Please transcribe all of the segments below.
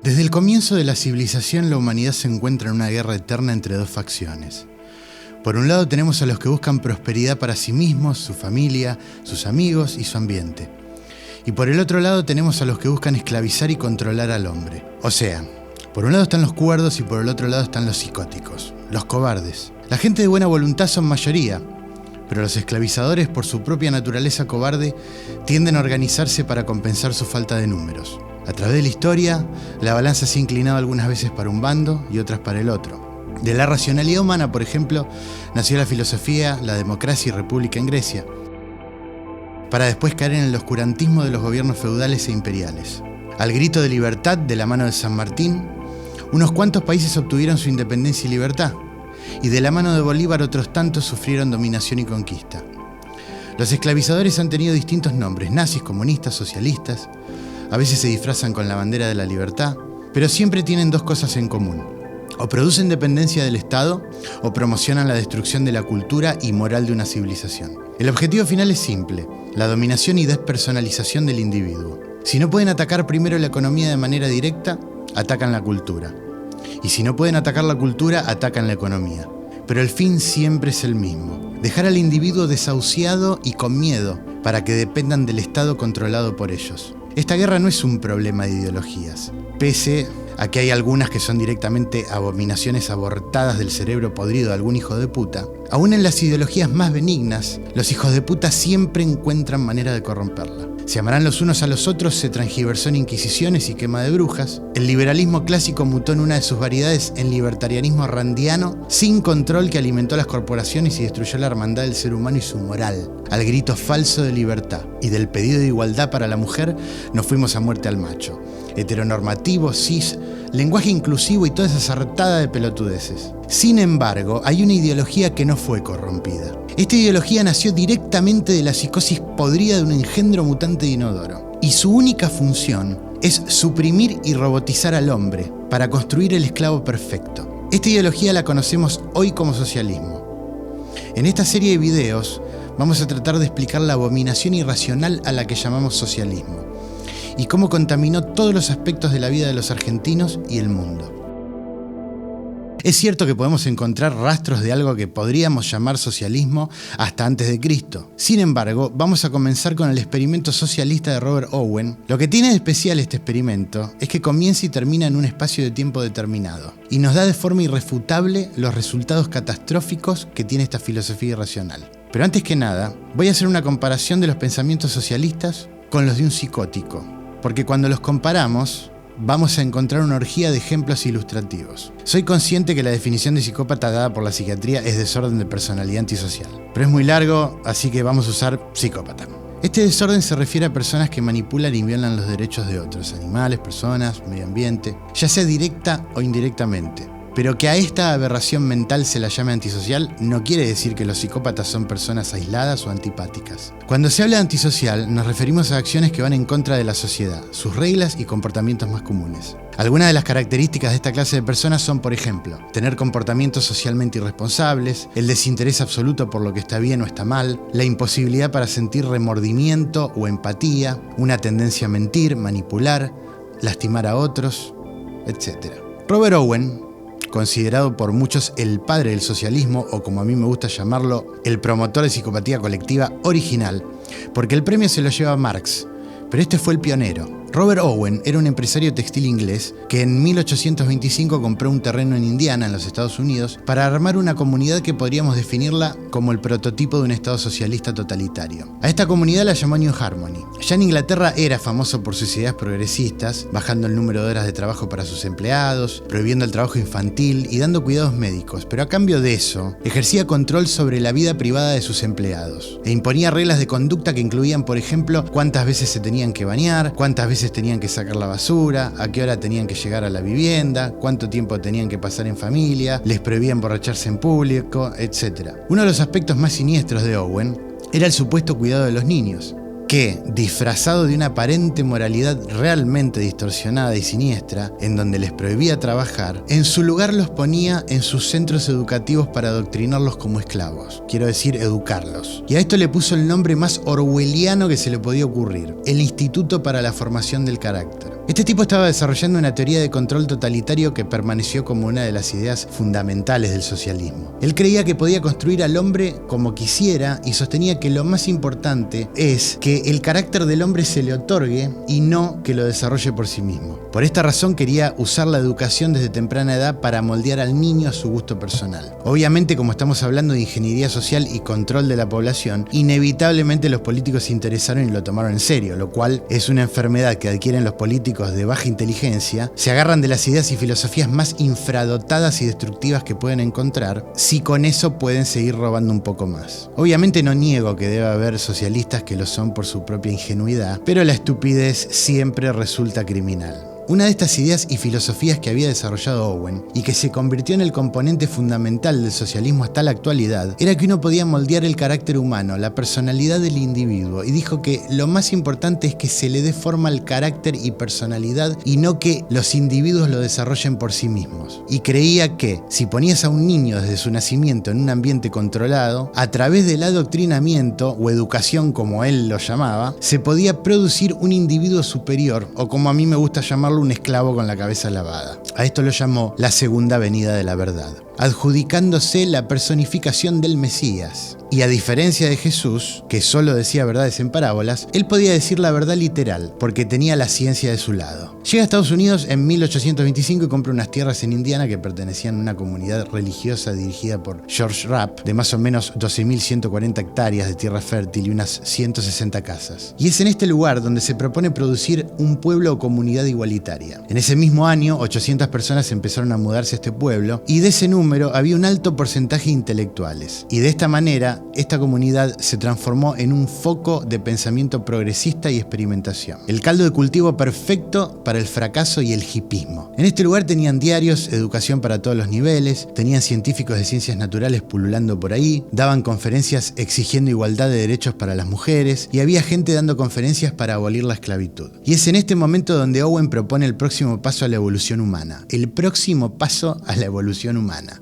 Desde el comienzo de la civilización, la humanidad se encuentra en una guerra eterna entre dos facciones. Por un lado tenemos a los que buscan prosperidad para sí mismos, su familia, sus amigos y su ambiente. Y por el otro lado tenemos a los que buscan esclavizar y controlar al hombre. O sea, por un lado están los cuerdos y por el otro lado están los psicóticos, los cobardes. La gente de buena voluntad son mayoría, pero los esclavizadores, por su propia naturaleza cobarde, tienden a organizarse para compensar su falta de números. A través de la historia, la balanza se ha inclinado algunas veces para un bando y otras para el otro. De la racionalidad humana, por ejemplo, nació la filosofía, la democracia y república en Grecia, para después caer en el oscurantismo de los gobiernos feudales e imperiales. Al grito de libertad de la mano de San Martín, unos cuantos países obtuvieron su independencia y libertad, y de la mano de Bolívar otros tantos sufrieron dominación y conquista. Los esclavizadores han tenido distintos nombres: nazis, comunistas, socialistas. A veces se disfrazan con la bandera de la libertad, pero siempre tienen dos cosas en común: o producen dependencia del Estado, o promocionan la destrucción de la cultura y moral de una civilización. El objetivo final es simple: la dominación y despersonalización del individuo. Si no pueden atacar primero la economía de manera directa, atacan la cultura. Y si no pueden atacar la cultura, atacan la economía. Pero el fin siempre es el mismo: dejar al individuo desahuciado y con miedo para que dependan del Estado controlado por ellos. Esta guerra no es un problema de ideologías, pese a que hay algunas que son directamente abominaciones abortadas del cerebro podrido de algún hijo de puta. Aún en las ideologías más benignas, los hijos de puta siempre encuentran manera de corromperla. Se amarán los unos a los otros, se transgiversó en inquisiciones y quema de brujas. El liberalismo clásico mutó en una de sus variedades en libertarianismo randiano, sin control, que alimentó las corporaciones y destruyó la hermandad del ser humano y su moral. Al grito falso de libertad y del pedido de igualdad para la mujer, nos fuimos a muerte al macho. Heteronormativo, cis, lenguaje inclusivo y toda esa sartada de pelotudeces. Sin embargo, hay una ideología que no fue corrompida. Esta ideología nació directamente de la psicosis podrida de un engendro mutante de inodoro. Y su única función es suprimir y robotizar al hombre para construir el esclavo perfecto. Esta ideología la conocemos hoy como socialismo. En esta serie de videos vamos a tratar de explicar la abominación irracional a la que llamamos socialismo y cómo contaminó todos los aspectos de la vida de los argentinos y el mundo. Es cierto que podemos encontrar rastros de algo que podríamos llamar socialismo hasta antes de Cristo. Sin embargo, vamos a comenzar con el experimento socialista de Robert Owen. Lo que tiene de especial este experimento es que comienza y termina en un espacio de tiempo determinado y nos da de forma irrefutable los resultados catastróficos que tiene esta filosofía irracional. Pero antes que nada, voy a hacer una comparación de los pensamientos socialistas con los de un psicótico, porque cuando los comparamos, vamos a encontrar una orgía de ejemplos ilustrativos. Soy consciente que la definición de psicópata dada por la psiquiatría es desorden de personalidad antisocial, pero es muy largo, así que vamos a usar psicópata. Este desorden se refiere a personas que manipulan y violan los derechos de otros, animales, personas, medio ambiente, ya sea directa o indirectamente. Pero que a esta aberración mental se la llame antisocial no quiere decir que los psicópatas son personas aisladas o antipáticas. Cuando se habla de antisocial, nos referimos a acciones que van en contra de la sociedad, sus reglas y comportamientos más comunes. Algunas de las características de esta clase de personas son, por ejemplo, tener comportamientos socialmente irresponsables, el desinterés absoluto por lo que está bien o está mal, la imposibilidad para sentir remordimiento o empatía, una tendencia a mentir, manipular, lastimar a otros, etc. Robert Owen, considerado por muchos el padre del socialismo, o como a mí me gusta llamarlo, el promotor de psicopatía colectiva original, porque el premio se lo lleva Marx, pero este fue el pionero. Robert Owen era un empresario textil inglés que en 1825 compró un terreno en Indiana, en los Estados Unidos, para armar una comunidad que podríamos definirla como el prototipo de un estado socialista totalitario. A esta comunidad la llamó New Harmony. Ya en Inglaterra era famoso por sus ideas progresistas, bajando el número de horas de trabajo para sus empleados, prohibiendo el trabajo infantil y dando cuidados médicos, pero a cambio de eso, ejercía control sobre la vida privada de sus empleados e imponía reglas de conducta que incluían, por ejemplo, cuántas veces se tenían que bañar, cuántas veces tenían que sacar la basura, a qué hora tenían que llegar a la vivienda, cuánto tiempo tenían que pasar en familia, les prohibía emborracharse en público, etc. Uno de los aspectos más siniestros de Owen era el supuesto cuidado de los niños. que, disfrazado de una aparente moralidad realmente distorsionada y siniestra, en donde les prohibía trabajar, en su lugar los ponía en sus centros educativos para adoctrinarlos como esclavos. Quiero decir, educarlos. Y a esto le puso el nombre más orwelliano que se le podía ocurrir: el Instituto para la Formación del Carácter. Este tipo estaba desarrollando una teoría de control totalitario que permaneció como una de las ideas fundamentales del socialismo. Él creía que podía construir al hombre como quisiera y sostenía que lo más importante es que el carácter del hombre se le otorgue y no que lo desarrolle por sí mismo. Por esta razón quería usar la educación desde temprana edad para moldear al niño a su gusto personal. Obviamente, como estamos hablando de ingeniería social y control de la población, inevitablemente los políticos se interesaron y lo tomaron en serio, lo cual es una enfermedad que adquieren los políticos de baja inteligencia. Se agarran de las ideas y filosofías más infradotadas y destructivas que pueden encontrar, si con eso pueden seguir robando un poco más. Obviamente no niego que debe haber socialistas que lo son por su propia ingenuidad, pero la estupidez siempre resulta criminal. Una de estas ideas y filosofías que había desarrollado Owen, y que se convirtió en el componente fundamental del socialismo hasta la actualidad, era que uno podía moldear el carácter humano, la personalidad del individuo, y dijo que lo más importante es que se le dé forma al carácter y personalidad y no que los individuos lo desarrollen por sí mismos. Y creía que, si ponías a un niño desde su nacimiento en un ambiente controlado, a través del adoctrinamiento o educación, como él lo llamaba, se podía producir un individuo superior, o como a mí me gusta llamarlo, un esclavo con la cabeza lavada. A esto lo llamó la segunda venida de la verdad, adjudicándose la personificación del Mesías. Y a diferencia de Jesús, que solo decía verdades en parábolas, él podía decir la verdad literal, porque tenía la ciencia de su lado. Llega a Estados Unidos en 1825 y compra unas tierras en Indiana que pertenecían a una comunidad religiosa dirigida por George Rapp, de más o menos 12.140 hectáreas de tierra fértil y unas 160 casas. Y es en este lugar donde se propone producir un pueblo o comunidad igualitaria. En ese mismo año, 800 personas empezaron a mudarse a este pueblo, y de ese número había un alto porcentaje de intelectuales. Y de esta manera, esta comunidad se transformó en un foco de pensamiento progresista y experimentación. El caldo de cultivo perfecto para el fracaso y el hipismo. En este lugar tenían diarios, educación para todos los niveles, tenían científicos de ciencias naturales pululando por ahí, daban conferencias exigiendo igualdad de derechos para las mujeres, y había gente dando conferencias para abolir la esclavitud. Y es en este momento donde Owen propone el próximo paso a la evolución humana. El próximo paso a la evolución humana: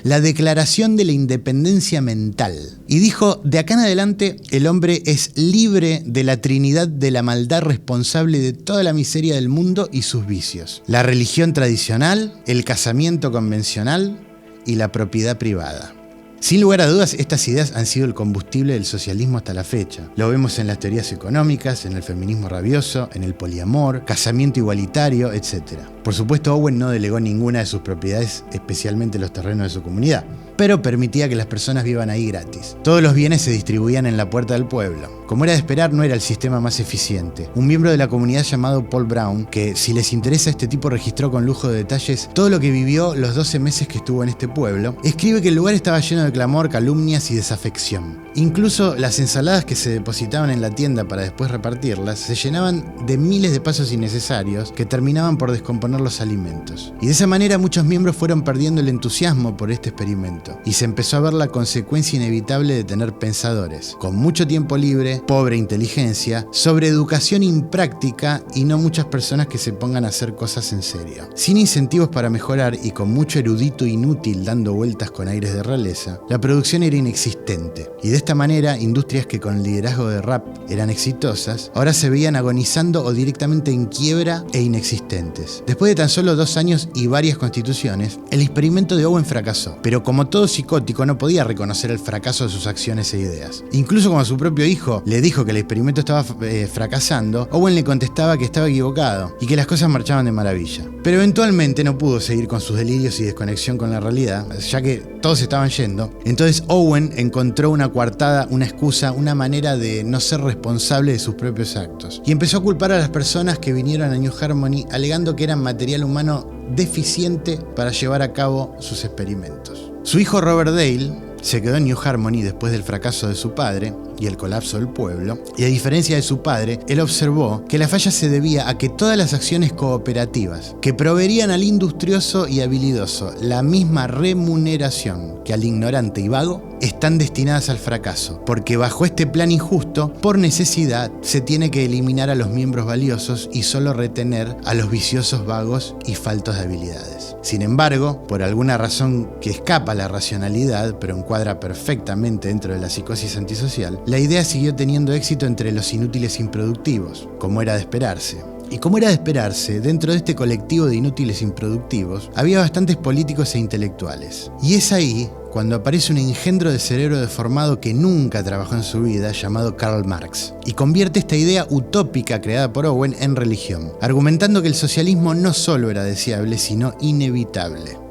la declaración de la independencia mental. Y dijo, de acá en adelante el hombre es libre de la trinidad de la maldad responsable de toda la miseria del mundo y sus vicios: la religión tradicional, el casamiento convencional y la propiedad privada. Sin lugar a dudas, estas ideas han sido el combustible del socialismo hasta la fecha. Lo vemos en las teorías económicas, en el feminismo rabioso, en el poliamor, casamiento igualitario, etc. Por supuesto, Owen no delegó ninguna de sus propiedades, especialmente los terrenos de su comunidad, pero permitía que las personas vivan ahí gratis. Todos los bienes se distribuían en la puerta del pueblo. Como era de esperar, no era el sistema más eficiente. Un miembro de la comunidad llamado Paul Brown, que si les interesa este tipo registró con lujo de detalles todo lo que vivió los 12 meses que estuvo en este pueblo, escribe que el lugar estaba lleno de clamor, calumnias y desafección. Incluso las ensaladas que se depositaban en la tienda para después repartirlas se llenaban de miles de pasos innecesarios que terminaban por descomponer los alimentos. Y de esa manera muchos miembros fueron perdiendo el entusiasmo por este experimento, y se empezó a ver la consecuencia inevitable de tener pensadores con mucho tiempo libre, pobre inteligencia, sobre educación impráctica y no muchas personas que se pongan a hacer cosas en serio. Sin incentivos para mejorar y con mucho erudito inútil dando vueltas con aires de realeza, la producción era inexistente. Y de esta manera, industrias que con el liderazgo de Rapp eran exitosas, ahora se veían agonizando o directamente en quiebra e inexistentes. Después de tan solo 2 años y varias constituciones, el experimento de Owen fracasó, pero como todo psicótico no podía reconocer el fracaso de sus acciones e ideas. Incluso cuando su propio hijo le dijo que el experimento estaba fracasando, Owen le contestaba que estaba equivocado y que las cosas marchaban de maravilla. Pero eventualmente no pudo seguir con sus delirios y desconexión con la realidad, ya que todos estaban yendo. Entonces Owen encontró una coartada, una excusa, una manera de no ser responsable de sus propios actos. Y empezó a culpar a las personas que vinieron a New Harmony alegando que eran material humano deficiente para llevar a cabo sus experimentos. Su hijo Robert Dale se quedó en New Harmony después del fracaso de su padre, y el colapso del pueblo, y a diferencia de su padre, él observó que la falla se debía a que todas las acciones cooperativas que proveerían al industrioso y habilidoso la misma remuneración que al ignorante y vago, están destinadas al fracaso, porque bajo este plan injusto, por necesidad, se tiene que eliminar a los miembros valiosos y solo retener a los viciosos, vagos y faltos de habilidades. Sin embargo, por alguna razón que escapa a la racionalidad, pero encuadra perfectamente dentro de la psicosis antisocial, la idea siguió teniendo éxito entre los inútiles improductivos, como era de esperarse. Y como era de esperarse, dentro de este colectivo de inútiles improductivos, había bastantes políticos e intelectuales. Y es ahí cuando aparece un engendro de cerebro deformado que nunca trabajó en su vida, llamado Karl Marx, y convierte esta idea utópica creada por Owen en religión, argumentando que el socialismo no solo era deseable, sino inevitable.